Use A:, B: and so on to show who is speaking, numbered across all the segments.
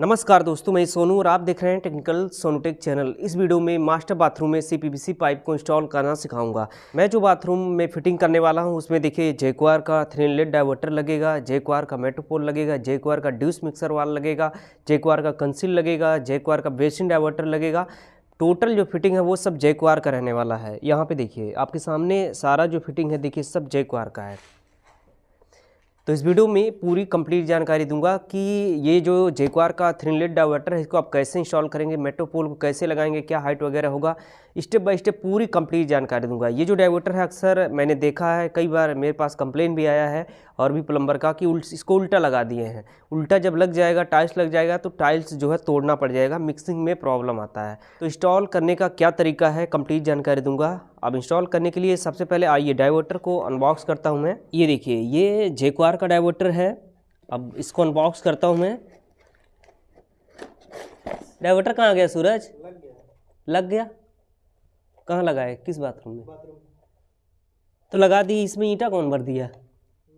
A: नमस्कार दोस्तों, मैं सोनू और आप देख रहे हैं टेक्निकल सोनूटेक चैनल। इस वीडियो में मास्टर बाथरूम में सीपीवीसी पाइप को इंस्टॉल करना सिखाऊंगा। मैं जो बाथरूम में फिटिंग करने वाला हूं उसमें देखिए जैक्वार का 3 इनलेट डाइवर्टर लगेगा, जैक्वार का मेट्रोपोल लगेगा, जैक्वार का ड्यूस मिक्सर वाल लगेगा, जैक्वार का कंसील लगेगा, जैक्वार का बेसिन डाइवर्टर लगेगा। टोटल जो फिटिंग है वो सब जैक्वार का रहने वाला है। यहाँ पे देखिए आपके सामने सारा जो फिटिंग है देखिए सब जैक्वार का है। तो इस वीडियो में पूरी कंप्लीट जानकारी दूंगा कि ये जो जैक्वार का 3 इनलेट डाइवर्टर है इसको आप कैसे इंस्टॉल करेंगे, मेट्रोपोल को कैसे लगाएंगे, क्या हाइट वगैरह होगा, स्टेप बाय स्टेप पूरी कंप्लीट जानकारी दूंगा। ये जो डाइवर्टर है अक्सर मैंने देखा है, कई बार मेरे पास कंप्लेन भी आया है और भी प्लम्बर का कि इसको उल्टा लगा दिए हैं। उल्टा जब लग जाएगा, टाइल्स लग जाएगा तो टाइल्स जो है तोड़ना पड़ जाएगा, मिक्सिंग में प्रॉब्लम आता है। तो इंस्टॉल करने का क्या तरीका है कंप्लीट जानकारी दूंगा। अब इंस्टॉल करने के लिए सबसे पहले आइए डाइवर्टर को अनबॉक्स करता हूं मैं। ये देखिए ये जैक्वार का डाइवर्टर है। अब इसको अनबॉक्स करता हूं मैं। डाइवर्टर कहाँ गया सूरज? लग गया। कहाँ लगा है? किस बाथरूम में? तो लगा दी। इसमें ईंटा कौन भर दिया?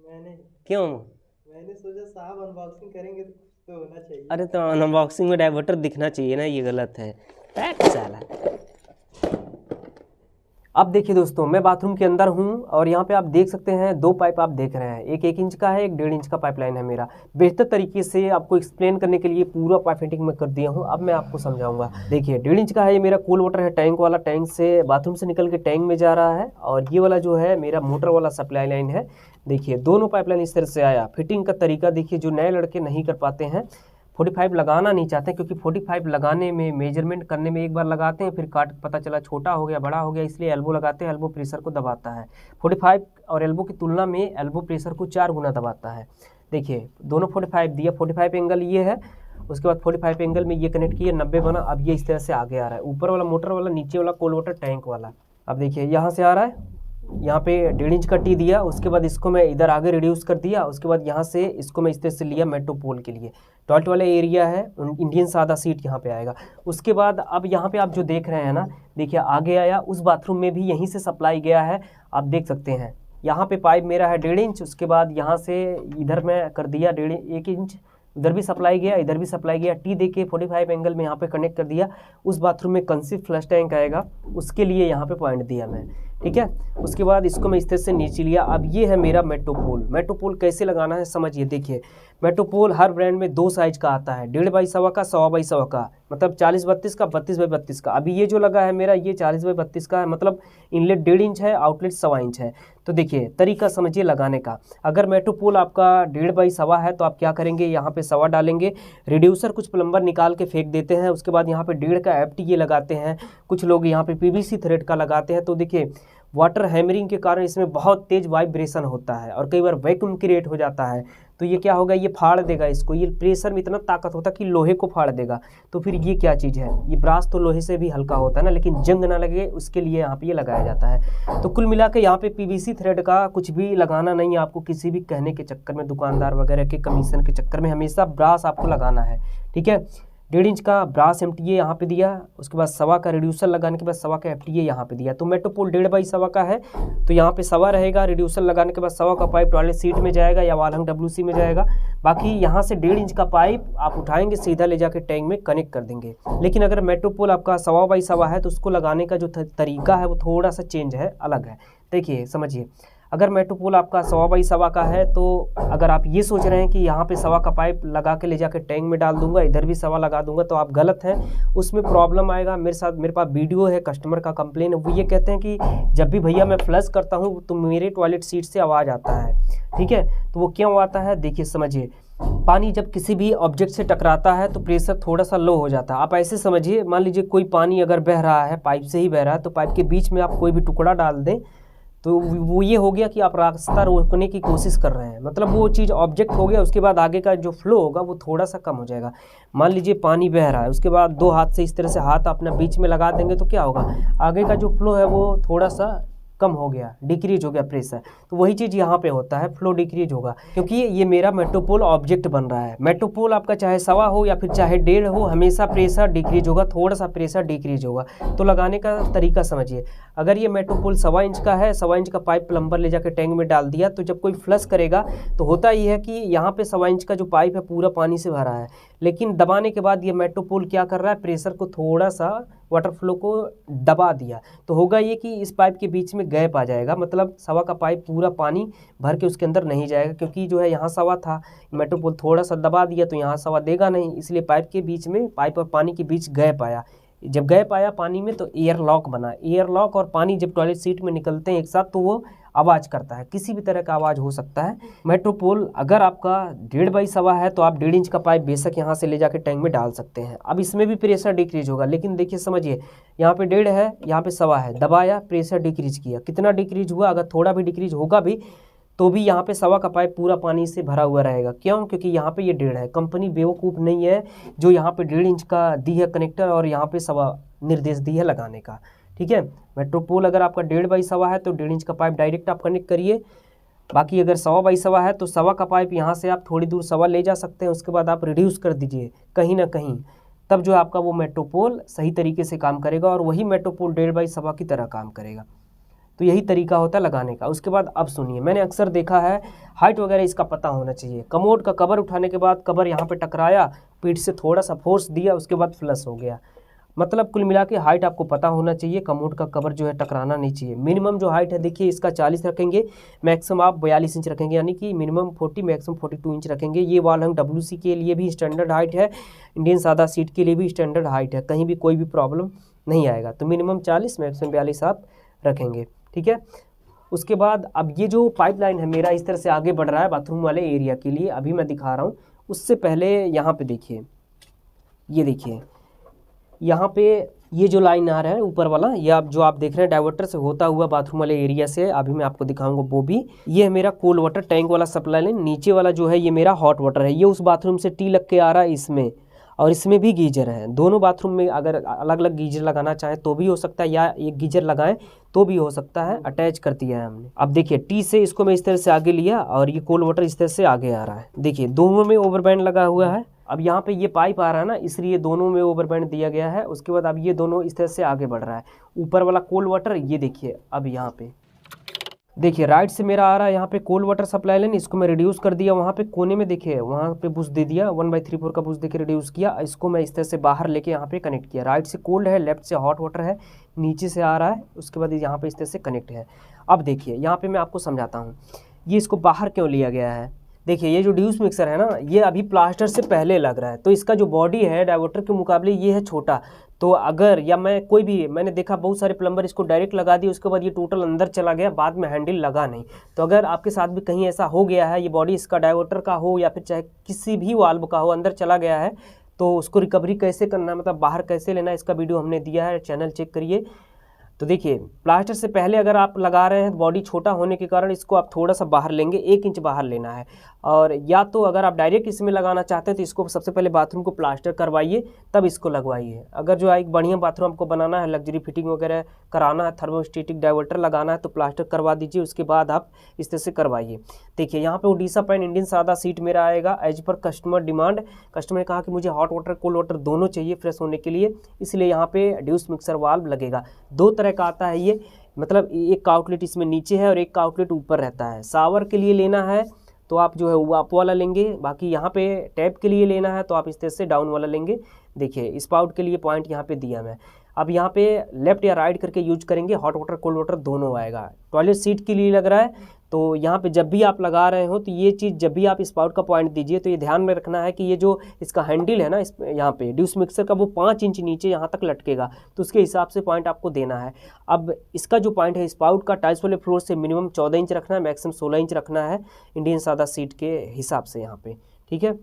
B: मैंने।
A: क्यों?
B: मैंने सोचा साहब अनबॉक्सिंग करेंगे तो होना चाहिए।
A: अरे तो अनबॉक्सिंग में डाइवर्टर दिखना चाहिए ना, ये गलत है। साला। अब देखिए दोस्तों, मैं बाथरूम के अंदर हूं और यहाँ पे आप देख सकते हैं 2 पाइप आप देख रहे हैं। एक 1 इंच का है, एक 1.5 इंच का पाइपलाइन है मेरा। बेहतर तरीके से आपको एक्सप्लेन करने के लिए पूरा पाइप फिटिंग में कर दिया हूँ। अब मैं आपको समझाऊंगा। देखिए 1.5 इंच का है, ये मेरा कूल वाटर है, टैंक वाला। टैंक से बाथरूम से निकल के टैंक में जा रहा है। और ये वाला जो है मेरा मोटर वाला सप्लाई लाइन है। देखिए दोनों पाइपलाइन इस तरह से आया। फिटिंग का तरीका देखिए, जो नए लड़के नहीं कर पाते हैं, 45 लगाना नहीं चाहते, क्योंकि 45 लगाने में, मेजरमेंट करने में एक बार लगाते हैं, फिर काट पता चला छोटा हो गया, बड़ा हो गया, इसलिए एल्बो लगाते हैं। एल्बो प्रेशर को दबाता है। 45 और एल्बो की तुलना में एल्बो प्रेशर को 4 गुना दबाता है। देखिए दोनों 45 दिया। 45 एंगल ये है, उसके बाद 45 एंगल में ये कनेक्ट किया, 90 बना। अब ये इस तरह से आगे आ रहा है, ऊपर वाला मोटर वाला, नीचे वाला कोल्ड वाटर टैंक वाला। अब देखिए यहाँ से आ रहा है, यहाँ पे 1.5 इंच का टी दिया। उसके बाद इसको मैं इधर आगे रिड्यूस कर दिया। उसके बाद यहाँ से इसको मैं इस तरह से लिया मेट्रोपोल के लिए। टॉयलेट वाला एरिया है, इंडियन सादा सीट यहाँ पे आएगा। उसके बाद अब यहाँ पे आप जो देख रहे हैं ना, देखिए आगे आया। उस बाथरूम में भी यहीं से सप्लाई गया है, आप देख सकते हैं। यहाँ पे पाइप मेरा है 1.5 इंच। उसके बाद यहाँ से इधर मैं कर दिया 1 इंच। इधर भी सप्लाई गया, इधर भी सप्लाई गया। टी दे के 45 एंगल में यहाँ पे कनेक्ट कर दिया। उस बाथरूम में कंसील फ्लश टैंक आएगा, उसके लिए यहाँ पे पॉइंट दिया मैं, ठीक है। उसके बाद इसको मैं इस तरह से नीचे लिया। अब ये है मेरा मेट्रोपोल। मेट्रोपोल कैसे लगाना है समझिए। देखिए मेट्रोपोल हर ब्रांड में 2 साइज का आता है, 1.5 बाई 1.25 का, 1.25 बाई 1.25 का, मतलब 40-32 का, 32 बाई 32 का। अभी ये जो लगा है मेरा, ये 40 बाई 32 का है, मतलब इनलेट 1.5 इंच है, आउटलेट 1.25 इंच है। तो देखिए तरीका समझिए लगाने का। अगर मेट्रोपोल आपका 1.5 बाई 1.25 है तो आप क्या करेंगे, यहाँ पे 1.25 डालेंगे। रिड्यूसर कुछ प्लम्बर निकाल के फेंक देते हैं। उसके बाद यहाँ पे 1.5 का FTA लगाते हैं। कुछ लोग यहाँ पे PVC थ्रेड का लगाते हैं। तो देखिए वाटर हैमरिंग के कारण इसमें बहुत तेज वाइब्रेशन होता है और कई बार वैक्यूम क्रिएट हो जाता है। तो ये क्या होगा, ये फाड़ देगा इसको। ये प्रेशर में इतना ताकत होता है कि लोहे को फाड़ देगा। तो फिर ये क्या चीज़ है, ये ब्रास तो लोहे से भी हल्का होता है ना, लेकिन जंग ना लगे उसके लिए यहाँ पे ये लगाया जाता है। तो कुल मिला के यहाँ पे PVC थ्रेड का कुछ भी लगाना नहीं है आपको, किसी भी कहने के चक्कर में, दुकानदार वगैरह के कमीशन के चक्कर में। हमेशा ब्रास आपको लगाना है, ठीक है। 1.5 इंच का ब्रास MTA यहाँ पे दिया। उसके बाद 1.25 का रिड्यूसर लगाने के बाद 1.25 का FTA यहाँ पे दिया। तो मेट्रोपोल 1.5 बाई 1.25 का है, तो यहाँ पे 1.25 रहेगा। रिड्यूसर लगाने के बाद 1.25 का पाइप टॉयलेट सीट में जाएगा या वालहंग WC में जाएगा। बाकी यहाँ से 1.5 इंच का पाइप आप उठाएंगे, सीधा ले जाके टैंक में कनेक्ट कर देंगे। लेकिन अगर मेट्रोपोल आपका 1.25 बाई 1.25 है तो उसको लगाने का जो तरीका है वो थोड़ा सा चेंज है, अलग है। देखिए समझिए, अगर मेट्रोपोल आपका 1.25 बाई 1.25 का है तो अगर आप ये सोच रहे हैं कि यहाँ पे 1.25 का पाइप लगा के ले जाकर टैंक में डाल दूंगा, इधर भी 1.25 लगा दूंगा, तो आप गलत हैं। उसमें प्रॉब्लम आएगा। मेरे पास वीडियो है, कस्टमर का कंप्लेन है। वो ये कहते हैं कि जब भी भैया मैं फ्लश करता हूँ तो मेरे टॉयलेट सीट से आवाज़ आता है, ठीक है। तो वो क्यों आता है, देखिए समझिए। पानी जब किसी भी ऑब्जेक्ट से टकराता है तो प्रेशर थोड़ा सा लो हो जाता है। आप ऐसे समझिए, मान लीजिए कोई पानी अगर बह रहा है, पाइप से ही बह रहा है, तो पाइप के बीच में आप कोई भी टुकड़ा डाल दें तो वो ये हो गया कि आप रास्ता रोकने की कोशिश कर रहे हैं, मतलब वो चीज़ ऑब्जेक्ट हो गया। उसके बाद आगे का जो फ्लो होगा वो थोड़ा सा कम हो जाएगा। मान लीजिए पानी बह रहा है, उसके बाद 2 हाथ से इस तरह से हाथ अपना बीच में लगा देंगे तो क्या होगा, आगे का जो फ्लो है वो थोड़ा सा कम हो गया, डिक्रीज हो गया प्रेशर। तो वही चीज़ यहाँ पे होता है, फ्लो डिक्रीज होगा, क्योंकि ये मेरा मेट्रोपोल ऑब्जेक्ट बन रहा है। मेट्रोपोल आपका चाहे 1.25 हो या फिर चाहे 1.5 हो, हमेशा प्रेशर डिक्रीज होगा, थोड़ा सा प्रेशर डिक्रीज होगा। तो लगाने का तरीका समझिए। अगर ये मेट्रोपोल 1.25 इंच का है, 1.25 इंच का पाइप प्लम्बर ले जाकर टैंक में डाल दिया, तो जब कोई फ्लश करेगा तो होता ये है कि यहाँ पे 1.25 इंच का जो पाइप है पूरा पानी से भरा है, लेकिन दबाने के बाद ये मेट्रोपोल क्या कर रहा है, प्रेशर को थोड़ा सा वाटर फ्लो को दबा दिया, तो होगा ये कि इस पाइप के बीच में गैप आ जाएगा, मतलब सवा का पाइप पूरा पानी भर के उसके अंदर नहीं जाएगा, क्योंकि जो है यहाँ सवा था, मेट्रोपोल थोड़ा सा दबा दिया तो यहाँ सवा देगा नहीं, इसलिए पाइप के बीच में, पाइप और पानी के बीच गैप आया। जब गैप आया पानी में तो एयर लॉक बना। एयर लॉक और पानी जब टॉयलेट सीट में निकलते हैं एक साथ तो वो आवाज़ करता है, किसी भी तरह का आवाज़ हो सकता है। मेट्रोपोल अगर आपका 1.5x1.25 है तो आप 1.5 इंच का पाइप बेशक यहाँ से ले जाकर टैंक में डाल सकते हैं। अब इसमें भी प्रेशर डिक्रीज होगा, लेकिन देखिए समझिए, यहाँ पे 1.5 है, यहाँ पे 1.25 है, दबाया, प्रेशर डिक्रीज किया, कितना डिक्रीज हुआ, अगर थोड़ा भी डिक्रीज होगा भी तो भी यहाँ पे 1.25 का पाइप पूरा पानी से भरा हुआ रहेगा। क्यों? क्योंकि यहाँ पे ये 1.5 है। कंपनी बेवकूफ़ नहीं है जो यहाँ पे 1.5 इंच का दी है कनेक्टर और यहाँ पे 1.25 निर्देश दी है लगाने का। ठीक है, मेट्रोपोल अगर आपका 1.5x1.25 है तो 1.5 इंच का पाइप डायरेक्ट आप कनेक्ट करिए। बाकी अगर 1.25x1.25 है तो 1.25 का पाइप यहाँ से आप थोड़ी दूर 1.25 ले जा सकते हैं, उसके बाद आप रिड्यूस कर दीजिए कहीं ना कहीं, तब जो आपका वो मेट्रोपोल सही तरीके से काम करेगा और वही मेट्रोपोल 1.5x1.25 की तरह काम करेगा। तो यही तरीका होता है लगाने का। उसके बाद अब सुनिए, मैंने अक्सर देखा है हाइट वगैरह इसका पता होना चाहिए। कमोड का कवर उठाने के बाद कवर यहाँ पे टकराया, पीठ से थोड़ा सा फोर्स दिया, उसके बाद फ्लश हो गया। मतलब कुल मिला के हाइट आपको पता होना चाहिए, कमोड का कवर जो है टकराना नहीं चाहिए। मिनिमम जो हाइट है देखिए इसका 40 रखेंगे, मैक्सिमम आप 42 इंच रखेंगे, यानी कि मिनिमम 40 मैक्सिमम 42 इंच रखेंगे। ये वाल हंग WC के लिए भी स्टैंडर्ड हाइट है, इंडियन सादा सीट के लिए भी स्टैंडर्ड हाइट है, कहीं भी कोई भी प्रॉब्लम नहीं आएगा। तो मिनिमम 40 मैक्सिमम 42 आप रखेंगे। ठीक है, उसके बाद अब ये जो पाइपलाइन है मेरा इस तरह से आगे बढ़ रहा है बाथरूम वाले एरिया के लिए, अभी मैं दिखा रहा हूँ। उससे पहले यहाँ पे देखिए, ये देखिए यहाँ पे ये जो लाइन आ रहा है ऊपर वाला, ये आप जो आप देख रहे हैं डाइवर्टर से होता हुआ बाथरूम वाले एरिया से, अभी मैं आपको दिखाऊंगा वो भी। ये है मेरा कोल्ड वाटर टैंक वाला सप्लाई लाइन, नीचे वाला जो है ये मेरा हॉट वाटर है। ये उस बाथरूम से टी लग के आ रहा है इसमें, और इसमें भी गीजर है। दोनों बाथरूम में अगर अलग अलग गीजर लगाना चाहें तो भी हो सकता है, या एक गीजर लगाएं तो भी हो सकता है। अटैच कर दिया है हमने। अब देखिए टी से इसको मैं इस तरह से आगे लिया और ये कोल्ड वाटर इस तरह से आगे आ रहा है। देखिए दोनों में ओवरबैंड लगा हुआ है। अब यहाँ पे ये पाइप आ रहा है ना, इसलिए दोनों में ओवरबैंड दिया गया है। उसके बाद अब ये दोनों इस तरह से आगे बढ़ रहा है। ऊपर वाला कोल्ड वाटर ये देखिए, अब यहाँ पे देखिए राइट से मेरा आ रहा है यहाँ पे कोल्ड वाटर सप्लाई लाइन, इसको मैं रिड्यूस कर दिया। वहाँ पे कोने में देखिए वहाँ पे बुश दे दिया, 1/3/4 का बुश देके रिड्यूस किया। इसको मैं इस तरह से बाहर लेके यहाँ पे कनेक्ट किया। राइट से कोल्ड है, लेफ्ट से हॉट वाटर है, नीचे से आ रहा है। उसके बाद यहाँ पे इस तरह से कनेक्ट है। अब देखिए यहाँ पे मैं आपको समझाता हूँ ये इसको बाहर क्यों लिया गया है। देखिए ये जो ड्यूस मिक्सर है ना, ये अभी प्लास्टर से पहले लग रहा है, तो इसका जो बॉडी है डाइवर्टर के मुकाबले ये है छोटा। तो अगर या मैं कोई भी, मैंने देखा बहुत सारे प्लम्बर इसको डायरेक्ट लगा दिए, उसके बाद ये टोटल अंदर चला गया, बाद में हैंडल लगा नहीं। तो अगर आपके साथ भी कहीं ऐसा हो गया है, ये बॉडी इसका डाइवर्टर का हो या फिर चाहे किसी भी वाल्व का हो, अंदर चला गया है, तो उसको रिकवरी कैसे करना है, मतलब बाहर कैसे लेना है, इसका वीडियो हमने दिया है, चैनल चेक करिए। तो देखिए प्लास्टर से पहले अगर आप लगा रहे हैं, बॉडी छोटा होने के कारण इसको आप थोड़ा सा बाहर लेंगे, 1 इंच बाहर लेना है। और या तो अगर आप डायरेक्ट इसमें लगाना चाहते हैं तो इसको सबसे पहले बाथरूम को प्लास्टर करवाइए, तब इसको लगवाइए। अगर जो है एक बढ़िया बाथरूम आपको बनाना है, लग्जरी फिटिंग वगैरह कराना है, थर्मोस्टेटिक डाइवर्टर लगाना है, तो प्लास्टर करवा दीजिए, उसके बाद आप इस तरह से करवाइए। देखिए यहाँ पे ओडिशा पैन इंडियन सादा सीट मेरा आएगा as per customer demand. Customer ने कहा कि मुझे हॉट वाटर कोल्ड वाटर दोनों चाहिए फ्रेश होने के लिए, इसलिए यहाँ पे ड्यूस मिक्सर वाल्व लगेगा। 2 तरह का आता है ये, मतलब एक का आउटलेट इसमें नीचे है और एक का आउटलेट ऊपर रहता है। शावर के लिए लेना है तो आप जो है वो अप वाला लेंगे, बाकी यहाँ पे टैप के लिए लेना है तो आप इस तरह से डाउन वाला लेंगे। देखिए स्पाउट के लिए पॉइंट यहाँ पे दिया मैं। अब यहाँ पे लेफ्ट या राइट करके यूज करेंगे, हॉट वाटर कोल्ड वाटर दोनों आएगा। टॉयलेट सीट के लिए लग रहा है, तो यहाँ पे जब भी आप लगा रहे हो तो ये चीज़ जब भी आप स्पाउट का पॉइंट दीजिए तो ये ध्यान में रखना है कि ये जो इसका हैंडल है ना, इस यहाँ पे ड्यूस मिक्सर का, वो 5 इंच नीचे यहाँ तक लटकेगा, तो उसके हिसाब से पॉइंट आपको देना है। अब इसका जो पॉइंट है स्पाउट का, टाइल्स वाले फ्लोर से मिनिमम 14 इंच रखना है, मैक्सिमम 16 इंच रखना है इंडियन सादा सीट के हिसाब से यहाँ पे। ठीक है,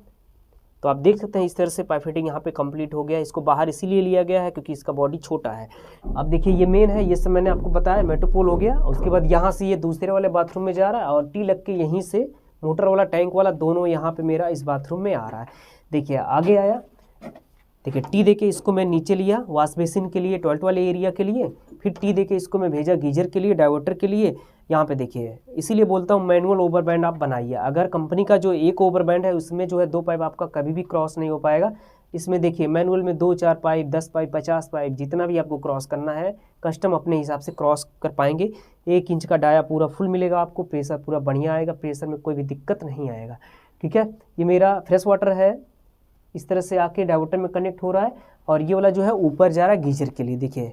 A: तो आप देख सकते हैं इस तरह से पाइप फिटिंग यहाँ पे कंप्लीट हो गया। इसको बाहर इसीलिए लिया गया है क्योंकि इसका बॉडी छोटा है। अब देखिए ये मेन है, ये सब मैंने आपको बताया, मेट्रोपोल हो गया। उसके बाद यहाँ से ये दूसरे वाले बाथरूम में जा रहा है और टी लग के यहीं से मोटर वाला टैंक वाला दोनों यहाँ पे मेरा इस बाथरूम में आ रहा है। देखिए आगे आया, देखिए टी देके इसको मैं नीचे लिया वॉश बेसिन के लिए, टॉयलेट वाले एरिया के लिए, फिर टी देके इसको मैं भेजा गीजर के लिए, डाइवर्टर के लिए। यहाँ पे देखिए इसीलिए बोलता हूँ मैनुअल ओवरबैंड आप बनाइए। अगर कंपनी का जो एक ओवरबैंड है उसमें जो है 2 पाइप आपका कभी भी क्रॉस नहीं हो पाएगा। इसमें देखिए मैनुअल में 2, 4 पाइप, 10 पाइप, 50 पाइप, जितना भी आपको क्रॉस करना है कस्टम अपने हिसाब से क्रॉस कर पाएंगे। 1 इंच का डाया पूरा फुल मिलेगा आपको, प्रेशर पूरा बढ़िया आएगा, प्रेशर में कोई भी दिक्कत नहीं आएगा। ठीक है, ये मेरा फ्रेश वाटर है, इस तरह से आके डाइवर्टर में कनेक्ट हो रहा है, और ये वाला जो है ऊपर जा रहा है गीजर के लिए। देखिए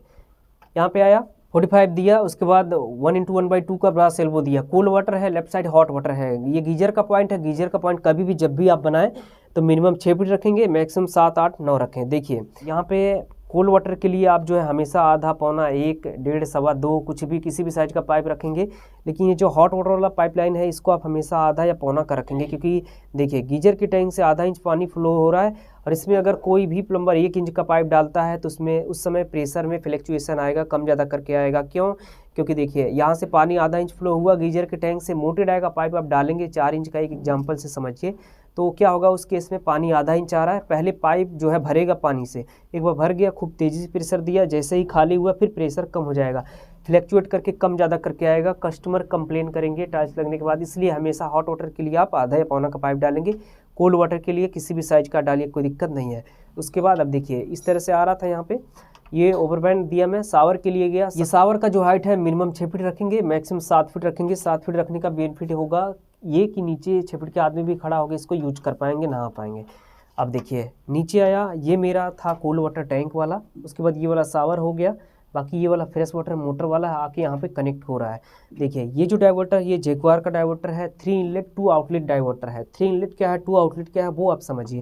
A: यहाँ पे आया 45 दिया, उसके बाद 1/1/2 का ब्रास एल्बो दिया। कोल्ड वाटर है, लेफ्ट साइड हॉट वाटर है। ये गीजर का पॉइंट है। गीजर का पॉइंट कभी भी जब भी आप बनाएं तो मिनिमम 6 फीट रखेंगे, मैक्सिमम 7, 8, 9 रखें। देखिए यहाँ पे कोल्ड वाटर के लिए आप जो है हमेशा आधा, पौना, 1, 1.5, 2.25 कुछ भी किसी भी साइज का पाइप रखेंगे। लेकिन ये जो हॉट वाटर वाला पाइपलाइन है इसको आप हमेशा आधा या पौना का रखेंगे, क्योंकि देखिए गीजर की टैंक से आधा इंच पानी फ्लो हो रहा है, और इसमें अगर कोई भी प्लम्बर 1 इंच का पाइप डालता है तो उसमें उस समय प्रेशर में फ्लक्चुएशन आएगा, कम ज़्यादा करके आएगा। क्यों? क्योंकि देखिए यहाँ से पानी आधा इंच फ्लो हुआ गीजर के टैंक से, मोटे डाई का पाइप आप डालेंगे 4 इंच का, एक एग्जाम्पल से समझिए, तो क्या होगा उस केस में पानी आधा इंच आ रहा है, पहले पाइप जो है भरेगा पानी से, एक बार भर गया, खूब तेज़ी से प्रेशर दिया, जैसे ही खाली हुआ फिर प्रेशर कम हो जाएगा, फ्लैक्चुएट करके कम ज़्यादा करके आएगा, कस्टमर कंप्लेन करेंगे टाइल्स लगने के बाद। इसलिए हमेशा हॉट वाटर के लिए आप आधा या पौना का पाइप डालेंगे, कोल्ड वाटर के लिए किसी भी साइज का डालिए, कोई दिक्कत नहीं है। उसके बाद अब देखिए इस तरह से आ रहा था यहाँ पे, ये ओवरबैंड दिया मैं, शावर के लिए गया। ये शावर का जो हाइट है मिनिमम 6 फीट रखेंगे, मैक्सिमम 7 फीट रखेंगे। 7 फीट रखने का बेनिफिट होगा ये कि नीचे 6 फीट के आदमी भी खड़ा होकर इसको यूज कर पाएंगे, नहा पाएंगे। अब देखिए नीचे आया, ये मेरा था कोल्ड वाटर टैंक वाला, उसके बाद ये वाला शावर हो गया, बाकी ये वाला फ्रेश वाटर मोटर वाला आके यहाँ पे कनेक्ट हो रहा है। देखिए ये जो डाइवर्टर, ये जैक्वार का डाइवर्टर है, 3 इनलेट 2 आउटलेट डाइवर्टर है। 3 इनलेट क्या है, 2 आउटलेट क्या है, वो आप समझिए।